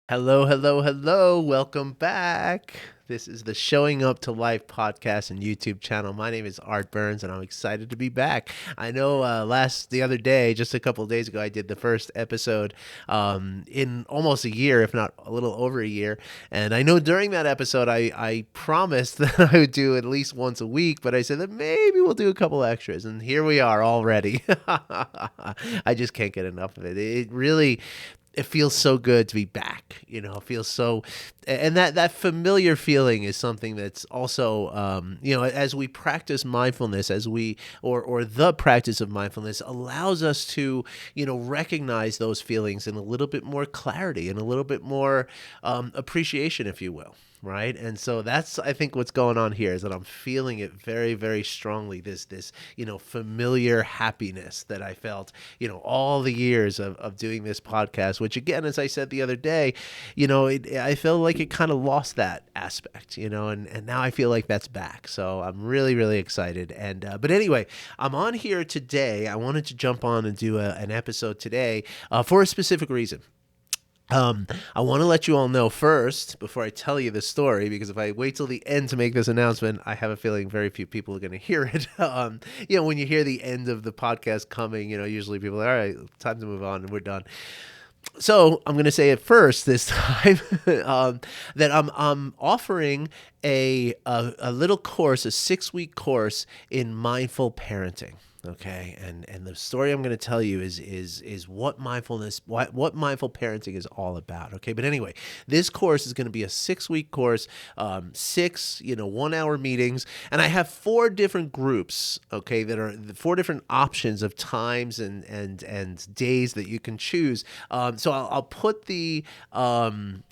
Hello, hello, hello. Welcome back. This is the Showing Up to Life podcast and YouTube channel. My name is Art Burns, and I'm excited to be back. I know the other day, just a couple of days ago, I did the first episode in almost a year, if not a little over a year. And I know during that episode, I promised that I would do at least once a week, but I said that maybe we'll do a couple extras. And here we are already. I just can't get enough of it. It feels so good to be back. It feels so, and that familiar feeling is something that's also, as we practice mindfulness, or the practice of mindfulness allows us to, recognize those feelings in a little bit more clarity and a little bit more appreciation, if you will. Right. And so that's, I think, what's going on here is that I'm feeling it very, very strongly. This, familiar happiness that I felt, all the years of doing this podcast, which again, as I said the other day, I felt like it kind of lost that aspect, and now I feel like that's back. So I'm really, really excited. But anyway, I'm on here today. I wanted to jump on and do an episode today for a specific reason. I want to let you all know first, before I tell you the story, because if I wait till the end to make this announcement, I have a feeling very few people are going to hear it. When you hear the end of the podcast coming, usually people are, all right, time to move on and we're done. So I'm going to say it first this time that I'm offering a little course, a 6-week course in mindful parenting. Okay, and the story I'm going to tell you is what mindful parenting is all about. Okay, but anyway, this course is going to be a 6-week course, 6 1-hour meetings, and I have 4 different groups. Okay, that are the 4 different options of times and days that you can choose. So I'll put the link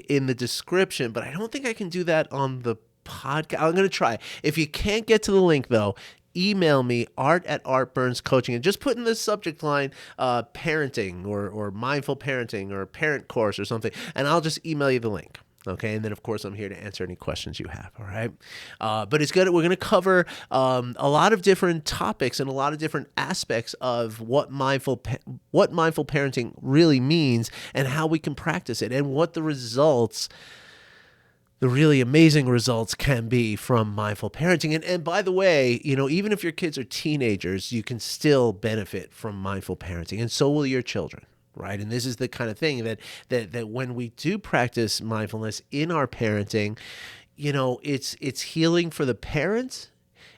in the description, but I don't think I can do that on the podcast. I'm going to try. If you can't get to the link, though, email me, art@artburnscoaching, and just put in the subject line parenting or mindful parenting or parent course or something, and I'll just email you the link. Okay, and then of course I'm here to answer any questions you have. All right, but it's good. We're going to cover a lot of different topics and a lot of different aspects of what mindful parenting really means and how we can practice it and what the really amazing results can be from mindful parenting. And by the way, even if your kids are teenagers, you can still benefit from mindful parenting, and so will your children. Right. And this is the kind of thing that when we do practice mindfulness in our parenting, it's healing for the parent.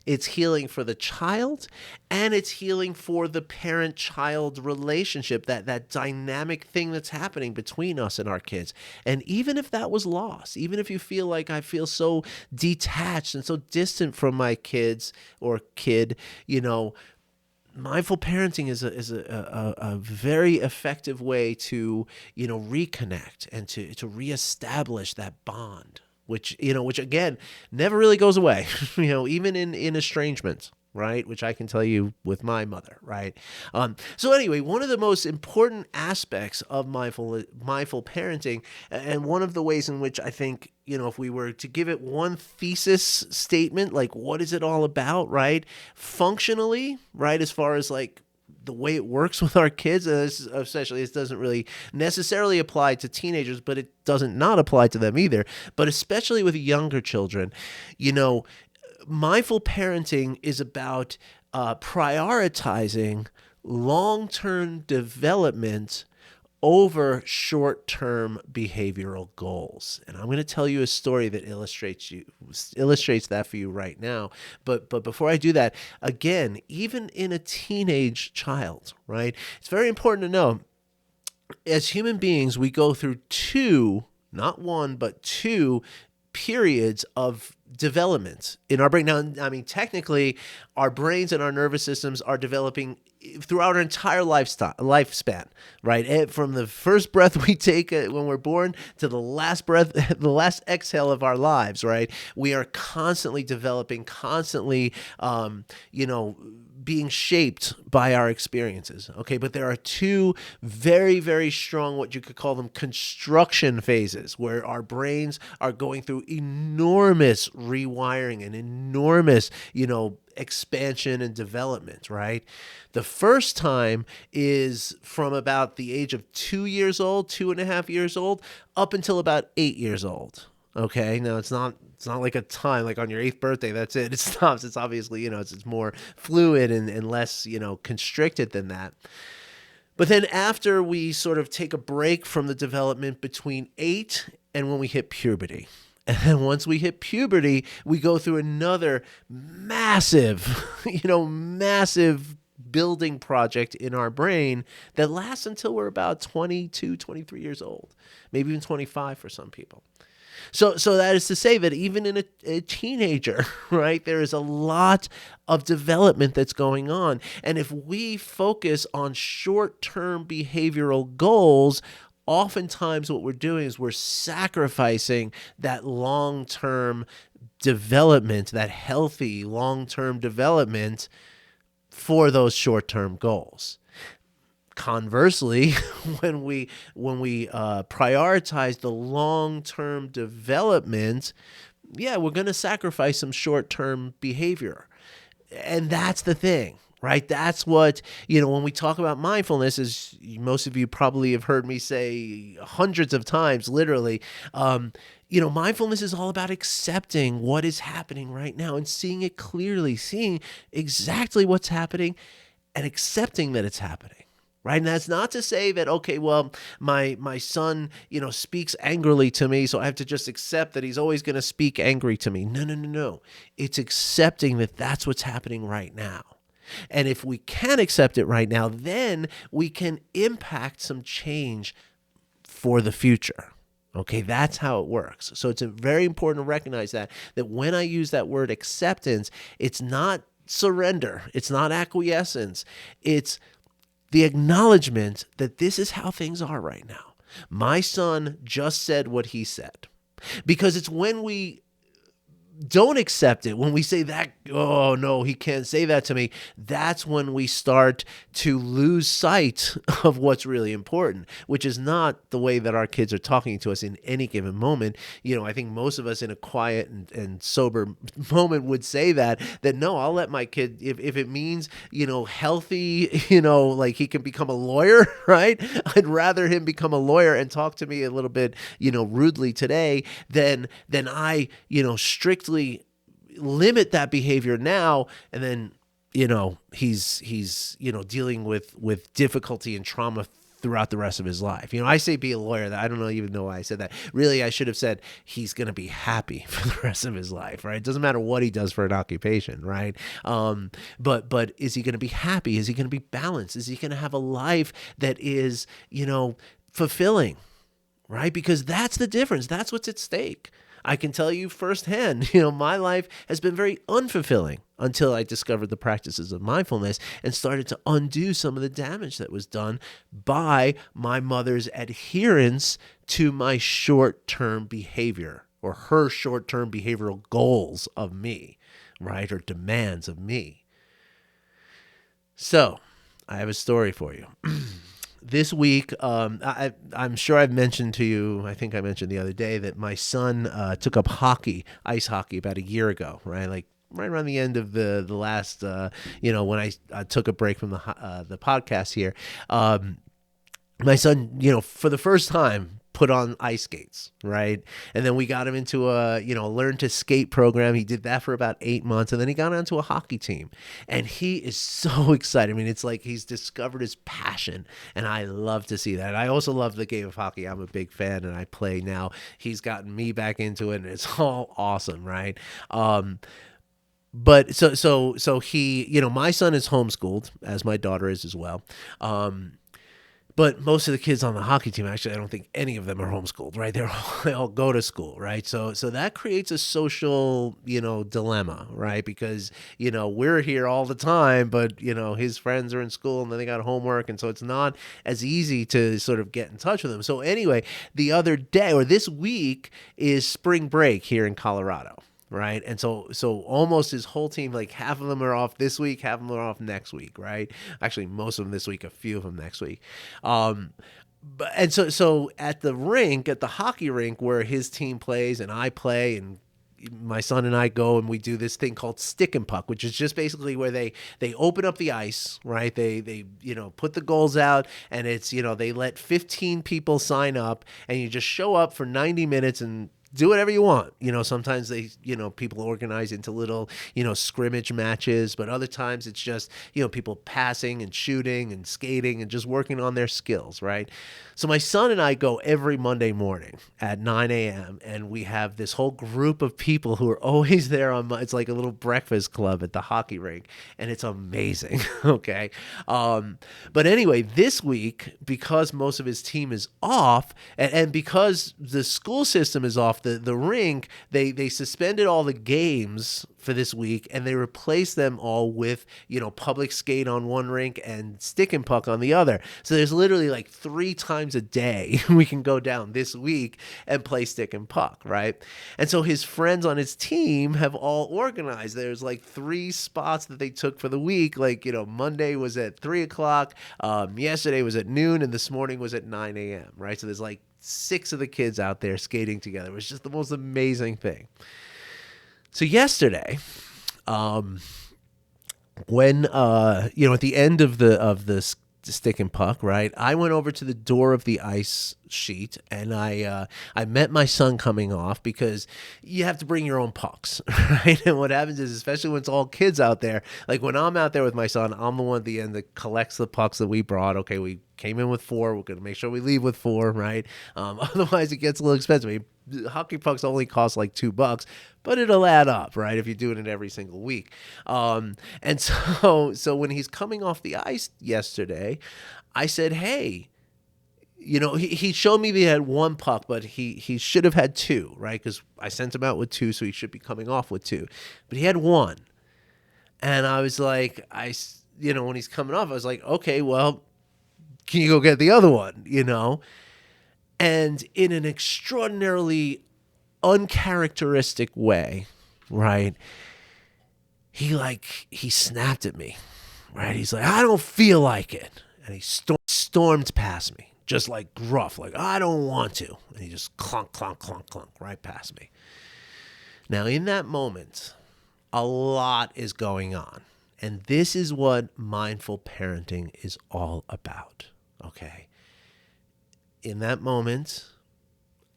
It's healing for the child, and it's healing for the parent-child relationship, that dynamic thing that's happening between us and our kids. And even if that was lost, even if you feel like I feel so detached and so distant from my kids or kid, mindful parenting is a very effective way to, reconnect and to reestablish that bond, which again, never really goes away, even in estrangement, right? Which I can tell you with my mother, right? So anyway, one of the most important aspects of mindful parenting, and one of the ways in which I think, if we were to give it one thesis statement, like what is it all about, right? Functionally, right? As far as like the way it works with our kids, especially this doesn't really necessarily apply to teenagers, but it doesn't not apply to them either. But especially with younger children, mindful parenting is about prioritizing long-term development over short-term behavioral goals. And I'm going to tell you a story that illustrates that for you right now. But before I do that, again, even in a teenage child, right? It's very important to know, as human beings, we go through 2, not 1, but 2 periods of development in our brain. Now, I mean, technically, our brains and our nervous systems are developing throughout our entire lifespan, right? From the first breath we take when we're born to the last breath, the last exhale of our lives, right? We are constantly developing, constantly, being shaped by our experiences. Okay, but there are two very, very strong, what you could call them, construction phases, where our brains are going through enormous rewiring and enormous, expansion and development, right? The first time is from about the age of 2 years old, 2.5 years old, up until about 8 years old. Okay, now it's not like a time like on your 8th birthday, that's it. It stops. It's obviously, it's more fluid and less, constricted than that. But then after we sort of take a break from the development between 8 and when we hit puberty. And then once we hit puberty, we go through another massive, massive building project in our brain that lasts until we're about 22, 23 years old, maybe even 25 for some people. So that is to say that even in a teenager, right, there is a lot of development that's going on. And if we focus on short-term behavioral goals, oftentimes what we're doing is we're sacrificing that long-term development, that healthy long-term development for those short-term goals. Conversely, when we prioritize the long-term development, we're going to sacrifice some short-term behavior. And that's the thing, right? That's what, when we talk about mindfulness, as most of you probably have heard me say hundreds of times, literally, mindfulness is all about accepting what is happening right now and seeing it clearly, seeing exactly what's happening and accepting that it's happening. Right. And that's not to say that, okay, well, my son, speaks angrily to me, so I have to just accept that he's always going to speak angry to me. No. It's accepting that that's what's happening right now. And if we can accept it right now, then we can impact some change for the future. Okay, that's how it works. So it's very important to recognize that when I use that word acceptance, it's not surrender. It's not acquiescence. It's the acknowledgement that this is how things are right now. My son just said what he said. Because it's when we don't accept it, when we say that, oh no, he can't say that to me, that's when we start to lose sight of what's really important, which is not the way that our kids are talking to us in any given moment. I think most of us in a quiet and sober moment would say that no, I'll let my kid, if it means, healthy, like he can become a lawyer, right? I'd rather him become a lawyer and talk to me a little bit, rudely today than I, strictly limit that behavior now, and then he's dealing with difficulty and trauma throughout the rest of his life. I say be a lawyer. That I don't even know why I said that. Really, I should have said he's going to be happy for the rest of his life, right? It doesn't matter what he does for an occupation, right? But is he going to be happy? Is he going to be balanced? Is he going to have a life that is, fulfilling, right? Because that's the difference. That's what's at stake. I can tell you firsthand, my life has been very unfulfilling until I discovered the practices of mindfulness and started to undo some of the damage that was done by my mother's adherence to my short-term behavior or her short-term behavioral goals of me, right, or demands of me. So, I have a story for you. This week, I'm sure I've mentioned to you, I think I mentioned the other day, that my son took up ice hockey, about a year ago, right? Like right around the end of the last, when I took a break from the podcast here. My son, for the first time, put on ice skates, right? And then we got him into a, learn to skate program. He did that for about 8 months, and then he got onto a hockey team. And he is so excited. I mean, it's like he's discovered his passion, and I love to see that. I also love the game of hockey. I'm a big fan, and I play now. He's gotten me back into it, and it's all awesome, right? But so he, my son is homeschooled, as my daughter is as well. But most of the kids on the hockey team, actually, I don't think any of them are homeschooled, right? They all go to school, right? So that creates a social, dilemma, right? Because, we're here all the time, but, his friends are in school and then they got homework. And so it's not as easy to sort of get in touch with them. So anyway, the other day or this week is spring break here in Colorado. right? And so almost his whole team, like half of them are off this week, half of them are off next week, right? Actually, most of them this week, a few of them next week. But and so at the rink, at the hockey rink where his team plays and I play and my son and I go and we do this thing called stick and puck, which is just basically where they open up the ice, right? They put the goals out, and it's they let 15 people sign up, and you just show up for 90 minutes and do whatever you want. Sometimes they, people organize into little, scrimmage matches, but other times it's just, people passing and shooting and skating and just working on their skills, right? So my son and I go every Monday morning at 9 a.m. and we have this whole group of people who are always there it's like a little breakfast club at the hockey rink, and it's amazing. Okay. But anyway, this week, because most of his team is off and because the school system is off, the rink, they suspended all the games for this week, and they replaced them all with, public skate on one rink and stick and puck on the other. So there's literally like 3 times a day we can go down this week and play stick and puck, right? And so his friends on his team have all organized. There's like 3 spots that they took for the week. Like, Monday was at 3:00, yesterday was at noon, and this morning was at 9 a.m., right? So there's like 6 of the kids out there skating together. It was just the most amazing thing. So yesterday, when at the end of the stick and puck, right, I went over to the door of the ice sheet, and I met my son coming off, because you have to bring your own pucks, right? And what happens is, especially when it's all kids out there, like when I'm out there with my son, I'm the one at the end that collects the pucks that we brought. Okay, we came in with 4. We're going to make sure we leave with 4, right? Otherwise, it gets a little expensive. I mean, hockey pucks only cost like $2, but it'll add up, right, if you're doing it every single week. And so when he's coming off the ice yesterday, I said, hey, he showed me that he had 1 puck, but he should have had 2, right? Because I sent him out with 2, so he should be coming off with 2. But he had 1. And I was like, when he's coming off, I was like, okay, well, can you go get the other one, And in an extraordinarily uncharacteristic way, right, he snapped at me, right? He's like, I don't feel like it. And he stormed past me, just like gruff, like, I don't want to. And he just clunk, clunk, clunk, clunk, right past me. Now, in that moment, a lot is going on. And this is what mindful parenting is all about, okay? In that moment,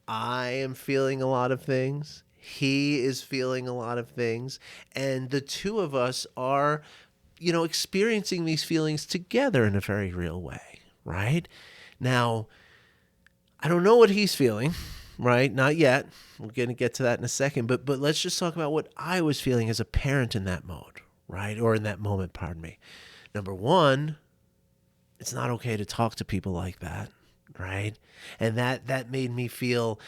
I am feeling a lot of things. He is feeling a lot of things. And the two of us are, experiencing these feelings together in a very real way, right? Now, I don't know what he's feeling, right? Not yet. We're going to get to that in a second. But let's just talk about what I was feeling as a parent in that mode, right? Or in that moment, pardon me. Number one, it's not okay to talk to people like that. Right. And that made me feel,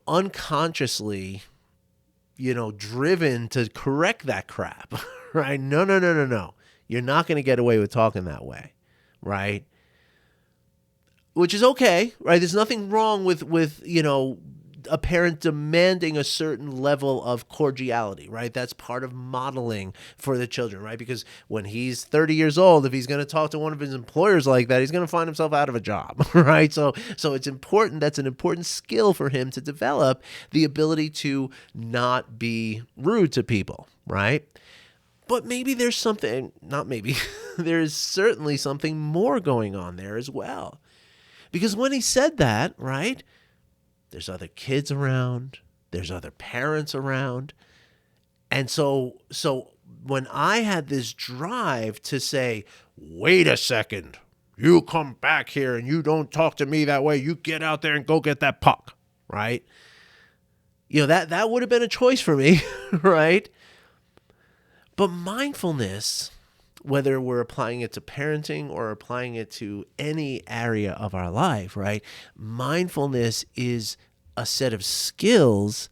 unconsciously, driven to correct that crap. Right. No. You're not going to get away with talking that way. Right. Which is okay. Right. There's nothing wrong with a parent demanding a certain level of cordiality, right? That's part of modeling for the children, right? Because when he's 30 years old, if he's going to talk to one of his employers like that, he's going to find himself out of a job, right? So it's important. That's an important skill for him to develop, the ability to not be rude to people, right? But maybe there's something, not maybe, there's certainly something more going on there as well. Because when he said that, right, there's other kids around, there's other parents around. And so when I had this drive to say, wait a second, you come back here and you don't talk to me that way, you get out there and go get that puck, right? That would have been a choice for me, right? But mindfulness, whether we're applying it to parenting or applying it to any area of our life, right? Mindfulness is a set of skills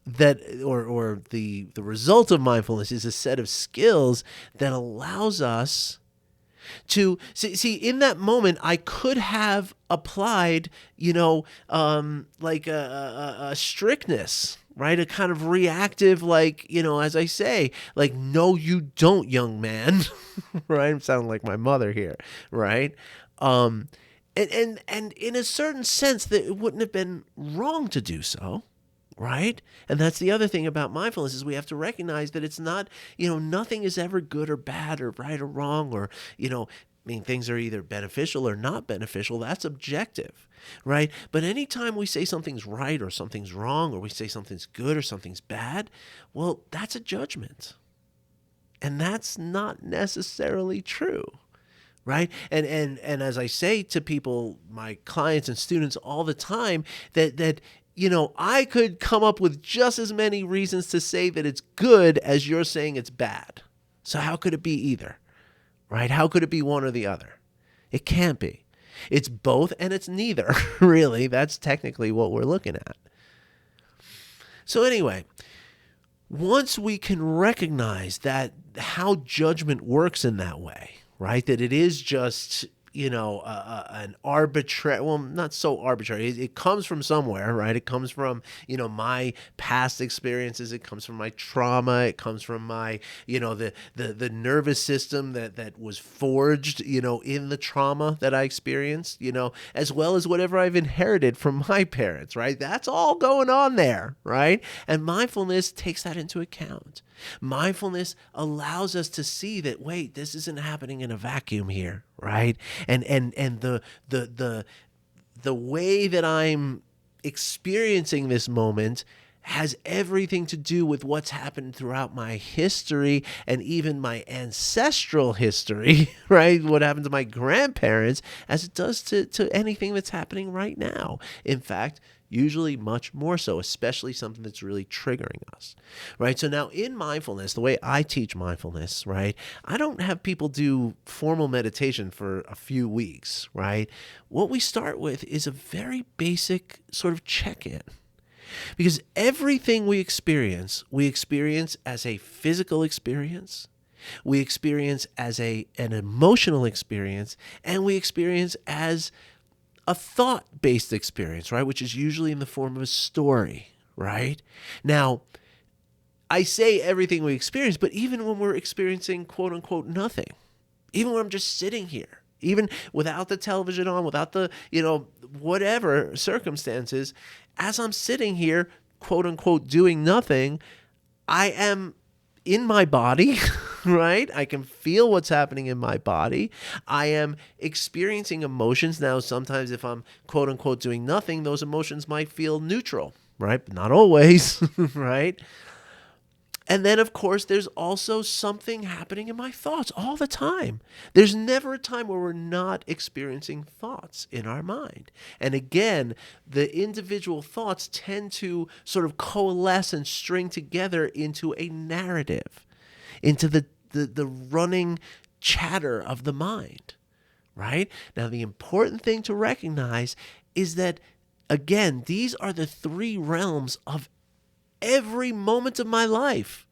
that, or the result of mindfulness is a set of skills that allows us to see in that moment. I could have applied, like a strictness, right? A kind of reactive, like, as I say, like, no, you don't, young man, right? I'm sounding like my mother here, right? And in a certain sense that it wouldn't have been wrong to do so, right? And that's the other thing about mindfulness is we have to recognize that it's not, nothing is ever good or bad or right or wrong or, things are either beneficial or not beneficial. That's objective, right? But anytime we say something's right or something's wrong or we say something's good or something's bad, well, that's a judgment. And that's not necessarily true. Right. And as I say to people, my clients and students all the time, that I could come up with just as many reasons to say that it's good as you're saying it's bad. So how could it be either? Right? How could it be one or the other? It can't be. It's both and it's neither, really. That's technically what we're looking at. So anyway, once we can recognize that how judgment works in that way, right? That it is just, an arbitrary, well, not so arbitrary. It comes from somewhere, right? It comes from, my past experiences. It comes from my trauma. It comes from my, the nervous system that was forged, in the trauma that I experienced, as well as whatever I've inherited from my parents, right? That's all going on there, right? And mindfulness takes that into account. Mindfulness allows us to see that, wait, this isn't happening in a vacuum here, right? And the way that I'm experiencing this moment has everything to do with what's happened throughout my history and even my ancestral history, right? What happened to my grandparents as it does to anything that's happening right now. In fact, usually much more so, especially something that's really triggering us, right? So now in mindfulness, the way I teach mindfulness, right, I don't have people do formal meditation for a few weeks, right? What we start with is a very basic sort of check-in. Because everything we experience as a physical experience, we experience as an emotional experience, and we experience as a thought-based experience, right? Which is usually in the form of a story, right? Now, I say everything we experience, but even when we're experiencing quote unquote nothing, even when I'm just sitting here, even without the television on, without the, whatever circumstances, as I'm sitting here, quote unquote, doing nothing, I am in my body, right? I can feel what's happening in my body. I am experiencing emotions. Now, sometimes if I'm quote unquote doing nothing, those emotions might feel neutral, right? But not always, right? And then, of course, there's also something happening in my thoughts all the time. There's never a time where we're not experiencing thoughts in our mind. And again, the individual thoughts tend to sort of coalesce and string together into a narrative, into the running chatter of the mind, right? Now, the important thing to recognize is that, again, these are the three realms of every moment of my life.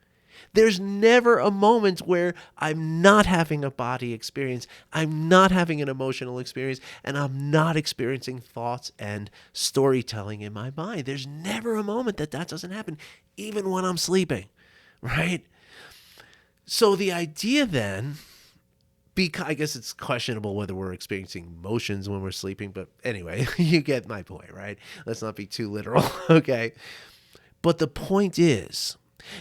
There's never a moment where I'm not having a body experience, I'm not having an emotional experience, and I'm not experiencing thoughts and storytelling in my mind. There's never a moment that doesn't happen, even when I'm sleeping, right? So the idea then, I guess it's questionable whether we're experiencing emotions when we're sleeping, but anyway, you get my point, right? Let's not be too literal, okay? But the point is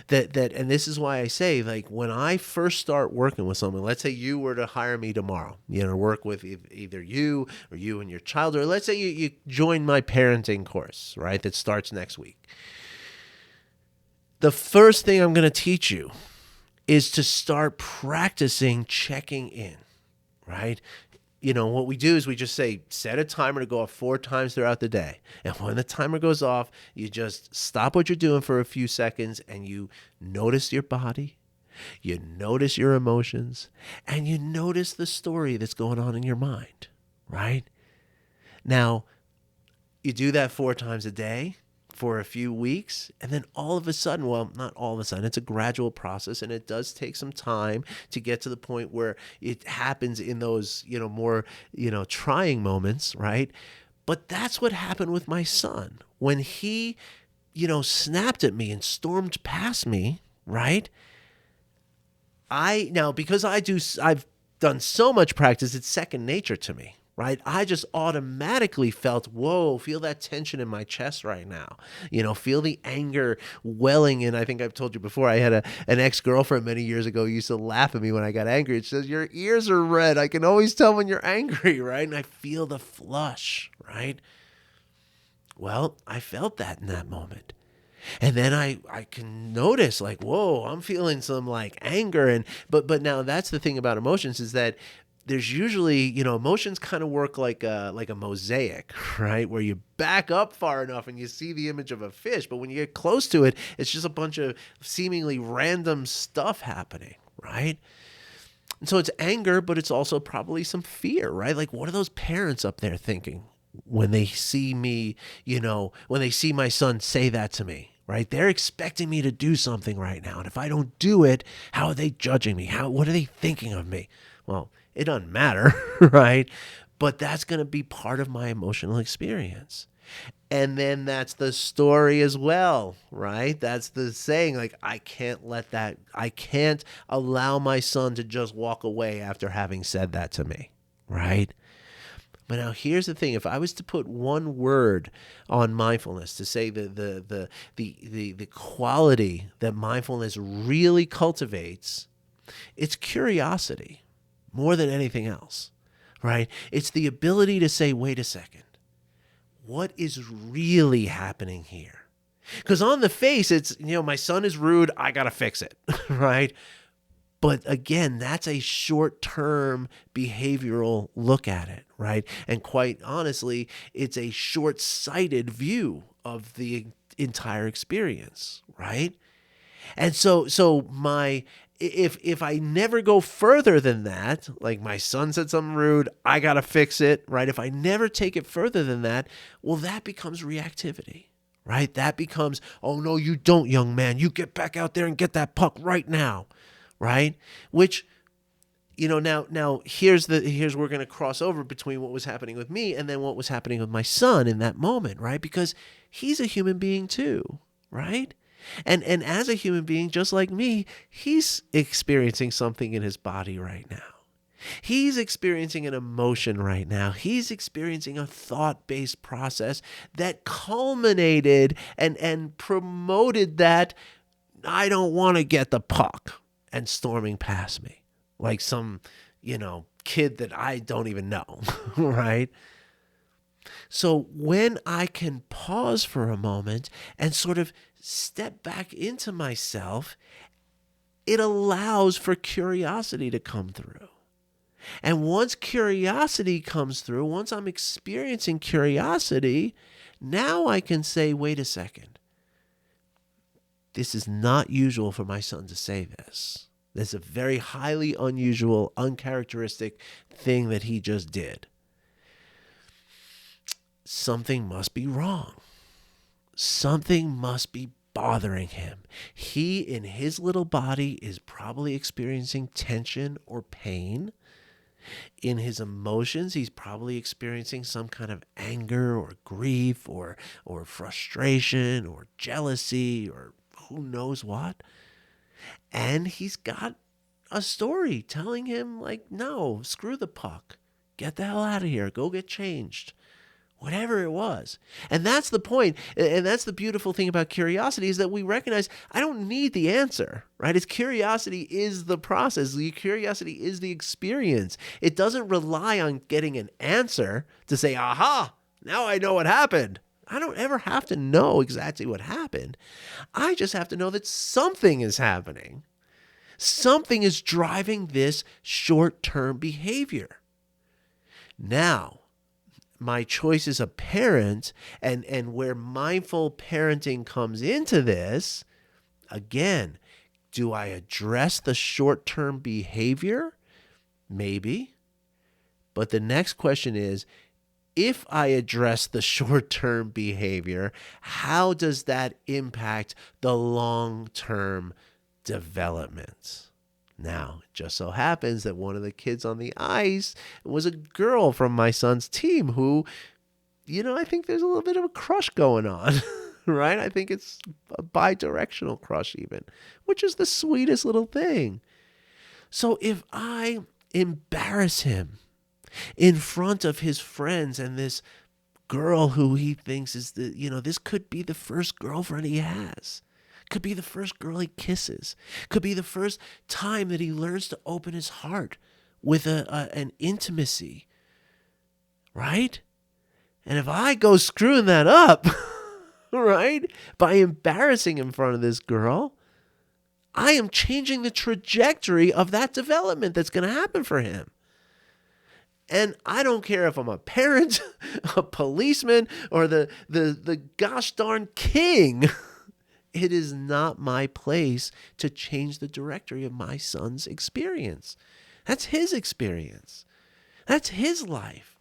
that, and this is why I say, like, when I first start working with someone, let's say you were to hire me tomorrow, work with either you or you and your child, or let's say you join my parenting course, right, that starts next week. The first thing I'm going to teach you is to start practicing checking in, right? What we do is we just say, set a timer to go off 4 times throughout the day. And when the timer goes off, you just stop what you're doing for a few seconds and you notice your body, you notice your emotions, and you notice the story that's going on in your mind, right? Now, you do that 4 times a day for a few weeks, and then all of a sudden, well, not all of a sudden, it's a gradual process, and it does take some time to get to the point where it happens in those, more, trying moments, right? But that's what happened with my son. When he snapped at me and stormed past me, right? Because I've done so much practice, it's second nature to me, right? I just automatically felt, whoa, feel that tension in my chest right now. Feel the anger welling in. I think I've told you before, I had an ex-girlfriend many years ago who used to laugh at me when I got angry. She says, your ears are red. I can always tell when you're angry, right? And I feel the flush, right? Well, I felt that in that moment. And then I can notice like, whoa, I'm feeling some like anger. But now that's the thing about emotions is that there's usually, emotions kind of work like a mosaic, right? Where you back up far enough and you see the image of a fish. But when you get close to it, it's just a bunch of seemingly random stuff happening, right? And so it's anger, but it's also probably some fear, right? Like, what are those parents up there thinking when they see me, when they see my son say that to me? Right? They're expecting me to do something right now. And if I don't do it, how are they judging me? What are they thinking of me? Well, it doesn't matter, right? But that's going to be part of my emotional experience. And then that's the story as well, right? That's the saying, like, I can't allow my son to just walk away after having said that to me, right? But now here's the thing. If I was to put one word on mindfulness to say the quality that mindfulness really cultivates, it's curiosity more than anything else, right? It's the ability to say, wait a second, what is really happening here? Because on the face, it's, my son is rude, I got to fix it, right? But again, that's a short-term behavioral look at it, right? And quite honestly, it's a short-sighted view of the entire experience, right? And so if I never go further than that, like my son said something rude, I got to fix it, right? If I never take it further than that, well, that becomes reactivity, right? That becomes, oh, no, you don't, young man. You get back out there and get that puck right now. Right? Which, now here's we're going to cross over between what was happening with me and then what was happening with my son in that moment, right? Because he's a human being too, right? And as a human being, just like me, he's experiencing something in his body right now. He's experiencing an emotion right now. He's experiencing a thought-based process that culminated and promoted that I don't want to get the puck and storming past me like some, kid that I don't even know, right? So when I can pause for a moment and sort of step back into myself, it allows for curiosity to come through. And once curiosity comes through, once I'm experiencing curiosity, now I can say, wait a second. This is not usual for my son to say this. This is a very highly unusual, uncharacteristic thing that he just did. Something must be wrong. Something must be bothering him. He, in his little body, is probably experiencing tension or pain. In his emotions, he's probably experiencing some kind of anger or grief or frustration or jealousy or who knows what. And he's got a story telling him, like, no, screw the puck. Get the hell out of here. Go get changed. Whatever it was. And that's the point. And that's the beautiful thing about curiosity is that we recognize I don't need the answer, right? It's curiosity is the process. The curiosity is the experience. It doesn't rely on getting an answer to say, aha, now I know what happened. I don't ever have to know exactly what happened. I just have to know that something is happening. Something is driving this short-term behavior. Now, my choice as a parent and where mindful parenting comes into this, again, do I address the short-term behavior? Maybe. But the next question is, if I address the short-term behavior, how does that impact the long-term development? Now, it just so happens that one of the kids on the ice was a girl from my son's team who, I think there's a little bit of a crush going on. right? I think it's a bi-directional crush even, which is the sweetest little thing. So if I embarrass him in front of his friends and this girl who he thinks is this could be the first girlfriend he has. Could be the first girl he kisses. Could be the first time that he learns to open his heart with an intimacy, right? And if I go screwing that up, right, by embarrassing him in front of this girl, I am changing the trajectory of that development that's going to happen for him. And I don't care if I'm a parent, a policeman, or the gosh darn king. It is not my place to change the trajectory of my son's experience. That's his experience. That's his life.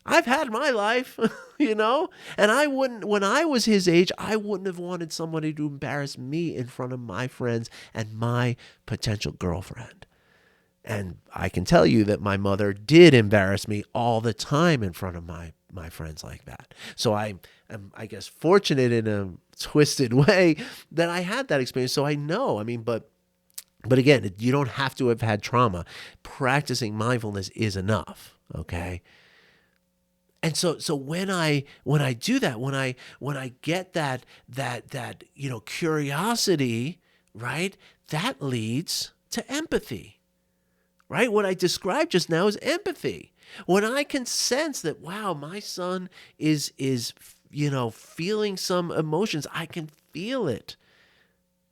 I've had my life, and when I was his age, I wouldn't have wanted somebody to embarrass me in front of my friends and my potential girlfriend. And I can tell you that my mother did embarrass me all the time in front of my friends like that. So I am, I guess, fortunate in a twisted way that I had that experience. So I know, but again, you don't have to have had trauma. Practicing mindfulness is enough, okay? And so when I do that, when I get that curiosity, right, that leads to empathy. Right? What I described just now is empathy. When I can sense that, wow, my son is feeling some emotions, I can feel it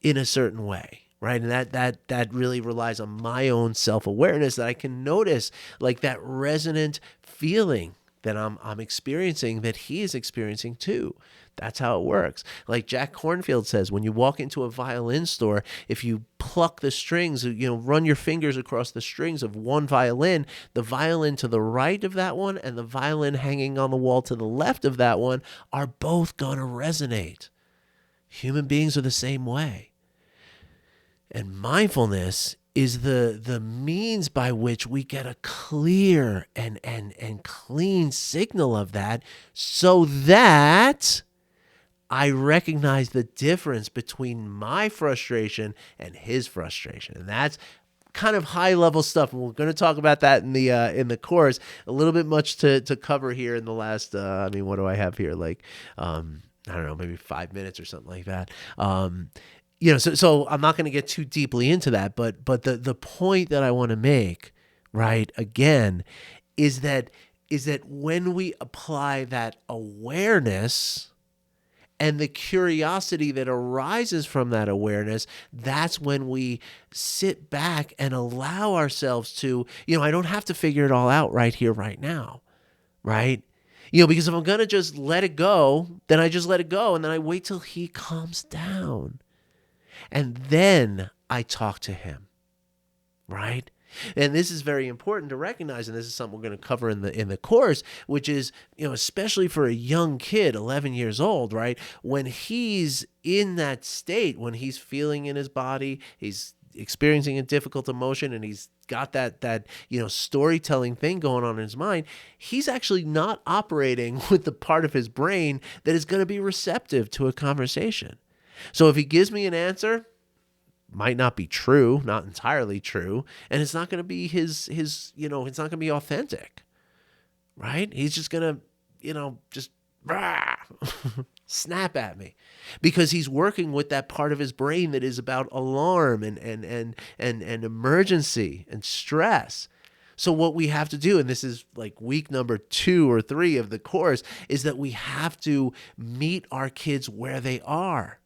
in a certain way, right? And that really relies on my own self-awareness, that I can notice like that resonant feeling that I'm experiencing, that he is experiencing too. That's how it works. Like Jack Kornfield says, when you walk into a violin store, if you pluck the strings, run your fingers across the strings of one violin, the violin to the right of that one and the violin hanging on the wall to the left of that one are both going to resonate. Human beings are the same way. And mindfulness is the means by which we get a clear and clean signal of that, so that I recognize the difference between my frustration and his frustration. And that's kind of high level stuff. And we're going to talk about that in the course. A little bit much to cover here in the last, what do I have here? Like, I don't know, maybe 5 minutes or something like that. So I'm not going to get too deeply into that, but the point that I want to make, right, again, is that when we apply that awareness and the curiosity that arises from that awareness, that's when we sit back and allow ourselves to, I don't have to figure it all out right here, right now, right? Because if I'm going to just let it go, then I just let it go, and then I wait till he calms down. And then I talk to him, right? And this is very important to recognize, and this is something we're going to cover in the course, which is, especially for a young kid, 11 years old, right? When he's in that state, when he's feeling in his body, he's experiencing a difficult emotion, and he's got that storytelling thing going on in his mind, he's actually not operating with the part of his brain that is going to be receptive to a conversation. So if he gives me an answer, might not be true, not entirely true, and it's not going to be his it's not going to be authentic, right? He's just going to, just snap at me because he's working with that part of his brain that is about alarm and emergency and stress. So what we have to do, and this is like week number 2 or 3 of the course, is that we have to meet our kids where they are.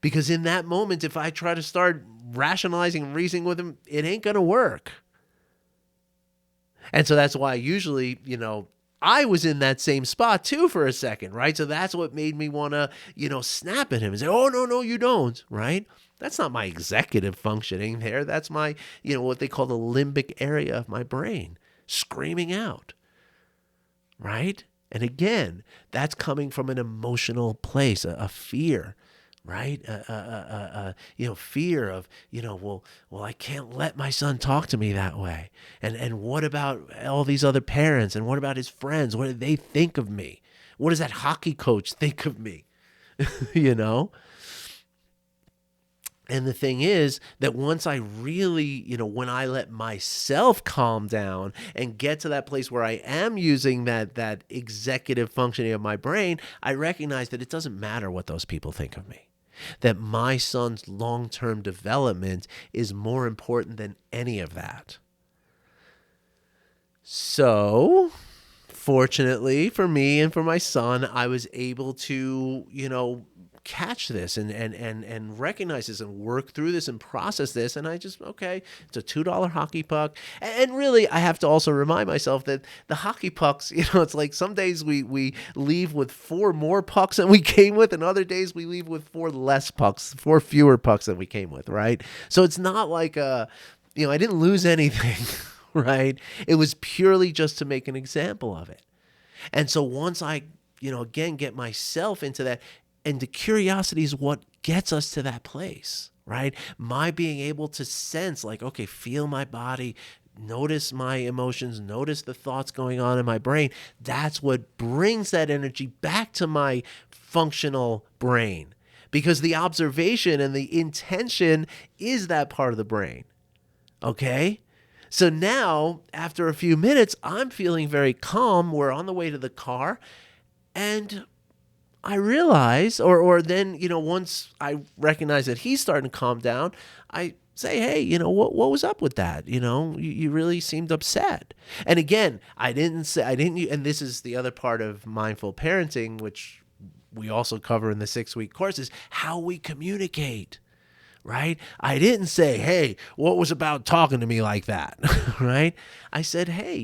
Because in that moment, if I try to start rationalizing and reasoning with them, it ain't going to work. And so that's why usually, I was in that same spot too for a second, right? So that's what made me want to, snap at him and say, oh, no, you don't, right? That's not my executive functioning there. That's my, what they call the limbic area of my brain screaming out, right? And again, that's coming from an emotional place, a fear. Right? Fear of, well, I can't let my son talk to me that way. And what about all these other parents? And what about his friends? What do they think of me? What does that hockey coach think of me? you know? And the thing is that once I really, when I let myself calm down and get to that place where I am using that executive functioning of my brain, I recognize that it doesn't matter what those people think of me. That my son's long-term development is more important than any of that. So, fortunately for me and for my son, I was able to, catch this and recognize this and work through this and process this. And I just, okay, it's a $2 hockey puck. And really, I have to also remind myself that the hockey pucks, it's like some days we leave with 4 more pucks than we came with, and other days we leave with 4 fewer pucks than we came with, right? So it's not like, I didn't lose anything, right? It was purely just to make an example of it. And so once I, again, get myself into that, and the curiosity is what gets us to that place, right? My being able to sense, like, okay, feel my body, notice my emotions, notice the thoughts going on in my brain. That's what brings that energy back to my functional brain, because the observation and the intention is that part of the brain, okay? So now, after a few minutes, I'm feeling very calm. We're on the way to the car, and I realize, or then, once I recognize that he's starting to calm down, I say, hey, what was up with that? You really seemed upset. And again, and this is the other part of mindful parenting, which we also cover in the 6-week course, is how we communicate, right? I didn't say, hey, what was about talking to me like that, right? I said, hey,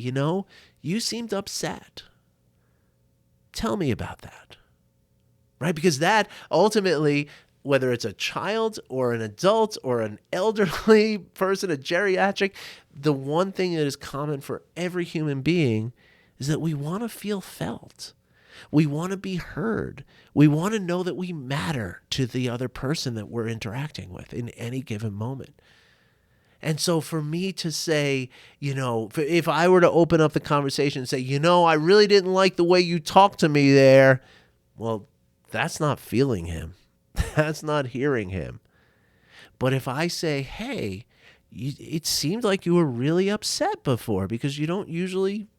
you seemed upset. Tell me about that. Right? Because that ultimately, whether it's a child or an adult or an elderly person, a geriatric, the one thing that is common for every human being is that we want to feel felt. We want to be heard. We want to know that we matter to the other person that we're interacting with in any given moment. And so for me to say, if I were to open up the conversation and say, I really didn't like the way you talked to me there, well, that's not feeling him. That's not hearing him. But if I say, hey, it seemed like you were really upset before because you don't usually,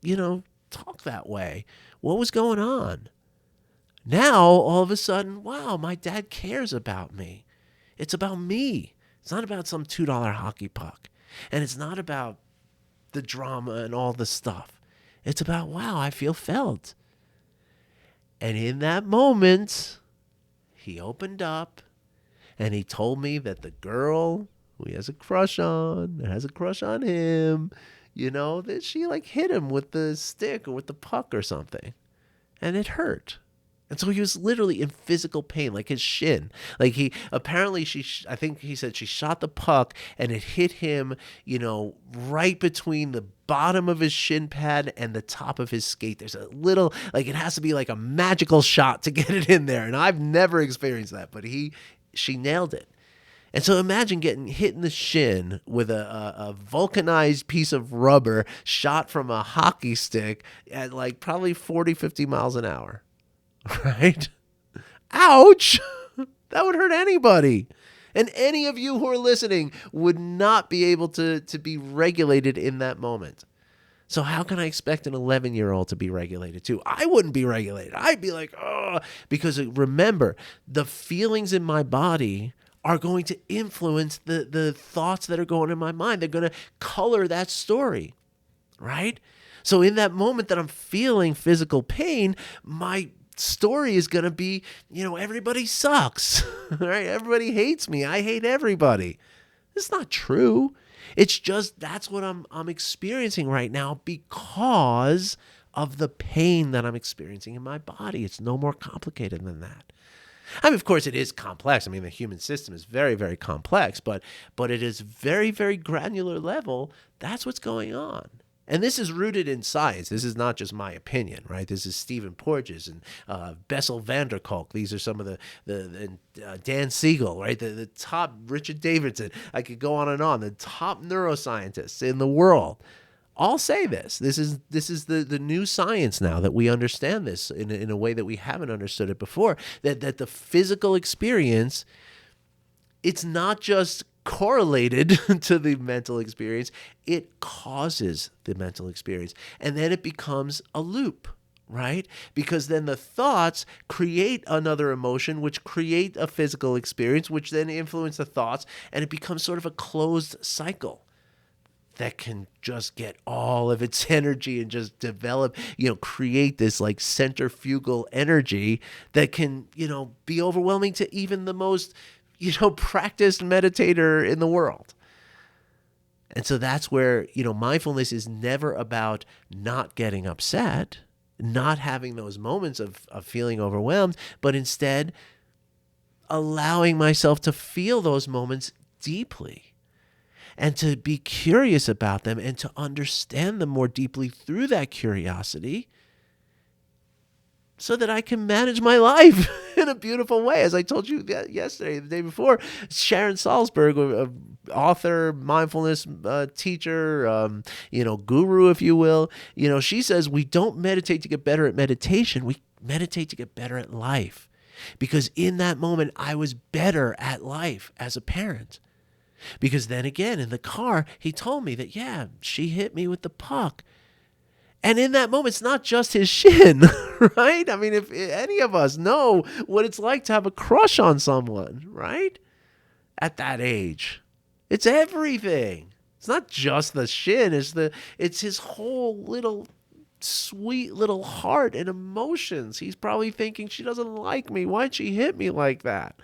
talk that way. What was going on? Now, all of a sudden, wow, my dad cares about me. It's about me. It's not about some $2 hockey puck. And it's not about the drama and all the stuff. It's about, wow, I feel felt. And in that moment, he opened up and he told me that the girl who he has a crush on, that has a crush on him, that she hit him with the stick or with the puck or something. And it hurt. And so he was literally in physical pain, like his shin. Like I think he said she shot the puck and it hit him, right between the bottom of his shin pad and the top of his skate. There's a little, it has to be like a magical shot to get it in there. And I've never experienced that, but she nailed it. And so imagine getting hit in the shin with a vulcanized piece of rubber shot from a hockey stick at probably 40, 50 miles an hour. Right? Ouch! That would hurt anybody. And any of you who are listening would not be able to be regulated in that moment. So how can I expect an 11-year-old to be regulated too? I wouldn't be regulated. I'd be like, oh, because remember, the feelings in my body are going to influence the thoughts that are going in my mind. They're going to color that story, right? So in that moment that I'm feeling physical pain, my story is going to be, everybody sucks, right? Everybody hates me. I hate everybody. It's not true. It's just that's what I'm experiencing right now because of the pain that I'm experiencing in my body. It's no more complicated than that. I mean, of course, it is complex. I mean, the human system is very, very complex, but it is very, very granular level. That's what's going on. And this is rooted in science. This is not just my opinion, right? This is Stephen Porges and Bessel van der Kolk. These are some of the Dan Siegel, right? The top, Richard Davidson. I could go on and on. The top neuroscientists in the world I'll say this. This is the new science now that we understand this in a way that we haven't understood it before. That the physical experience, it's not just correlated to the mental experience, it causes the mental experience. And then it becomes a loop, right? Because then the thoughts create another emotion, which create a physical experience, which then influence the thoughts, and it becomes sort of a closed cycle that can just get all of its energy and just develop, create this like centrifugal energy that can, be overwhelming to even the most, practiced meditator in the world. And so that's where, mindfulness is never about not getting upset, not having those moments of feeling overwhelmed, but instead allowing myself to feel those moments deeply and to be curious about them and to understand them more deeply through that curiosity so that I can manage my life in a beautiful way. As I told you yesterday, the day before, Sharon Salzberg, author, mindfulness teacher, guru, if you will, she says we don't meditate to get better at meditation. We meditate to get better at life. Because in that moment, I was better at life as a parent. Because then again, in the car, he told me that, yeah, she hit me with the puck. And in that moment, it's not just his shin, right? I mean, if any of us know what it's like to have a crush on someone, right? At that age, it's everything. It's not just the shin. It's his whole little sweet little heart and emotions. He's probably thinking, she doesn't like me. Why'd she hit me like that?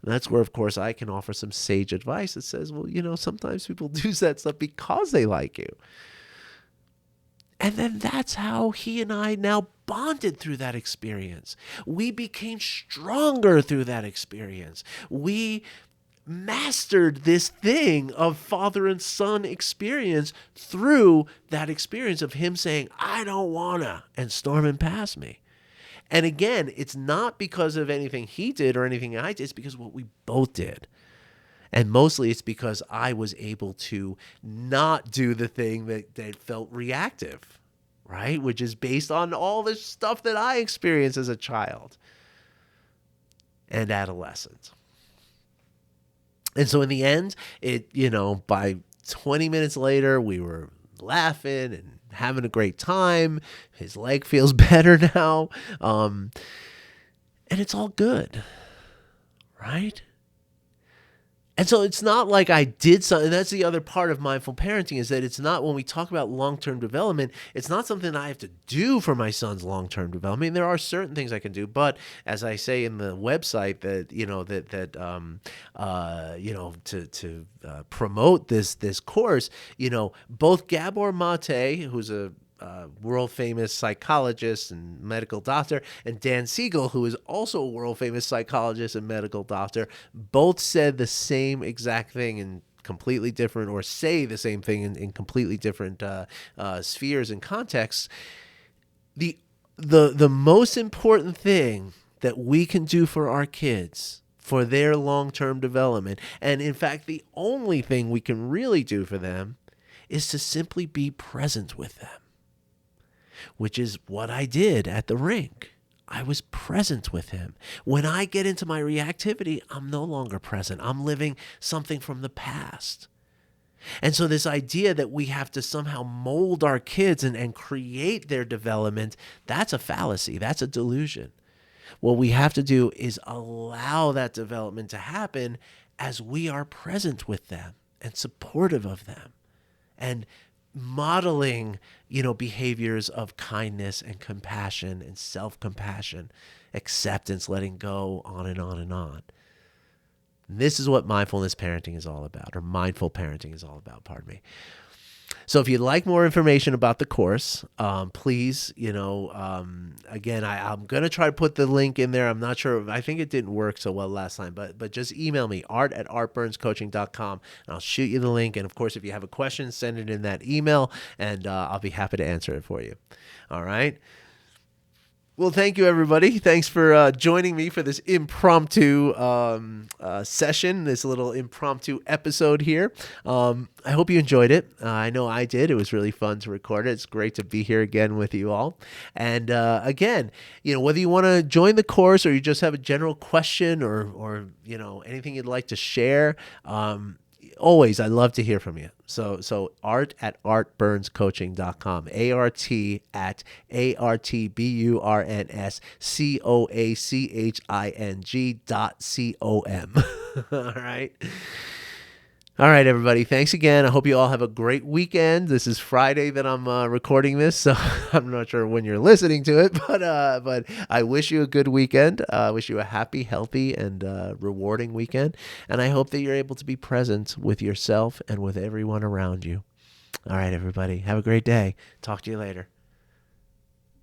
And that's where, of course, I can offer some sage advice that says, well, sometimes people do that stuff because they like you. And then that's how he and I now bonded through that experience. We became stronger through that experience. We mastered this thing of father and son experience through that experience of him saying, I don't wanna, and storming past me. And again, it's not because of anything he did or anything I did. It's because of what we both did. And mostly it's because I was able to not do the thing that felt reactive, right? Which is based on all the stuff that I experienced as a child and adolescent. And so in the end, by 20 minutes later, we were laughing and having a great time. His leg feels better now. And it's all good, right? And so it's not like I did something. That's the other part of mindful parenting, is that it's not, when we talk about long-term development, it's not something I have to do for my son's long-term development. I mean, there are certain things I can do, but as I say in the website, to promote this course, both Gabor Mate, who's a world-famous psychologist and medical doctor, and Dan Siegel, who is also a world-famous psychologist and medical doctor, both said the same exact thing in completely different, or say the same thing in completely different spheres and contexts. The most important thing that we can do for our kids, for their long-term development, and in fact, the only thing we can really do for them, is to simply be present with them. Which is what I did at the rink. I was present with him. When I get into my reactivity, I'm no longer present. I'm living something from the past. And so this idea that we have to somehow mold our kids and create their development, that's a fallacy. That's a delusion. What we have to do is allow that development to happen as we are present with them and supportive of them. And modeling, behaviors of kindness and compassion and self-compassion, acceptance, letting go, on and on and on. And this is what mindfulness parenting is all about, or mindful parenting is all about, pardon me. So if you'd like more information about the course, please, again, I'm going to try to put the link in there. I'm not sure. I think it didn't work so well last time, but just email me, art@artburnscoaching.com, and I'll shoot you the link. And of course, if you have a question, send it in that email, and I'll be happy to answer it for you. All right. Well, thank you, everybody. Thanks for joining me for this impromptu session, this little impromptu episode here. I hope you enjoyed it. I know I did. It was really fun to record it. It's great to be here again with you all. And again, whether you want to join the course or you just have a general question or anything you'd like to share, always, I love to hear from you. So art at artburnscoaching.com, ARTBURNSCOACHING.com. All right. All right, everybody. Thanks again. I hope you all have a great weekend. This is Friday that I'm recording this, so I'm not sure when you're listening to it, but I wish you a good weekend. I wish you a happy, healthy, and rewarding weekend. And I hope that you're able to be present with yourself and with everyone around you. All right, everybody. Have a great day. Talk to you later.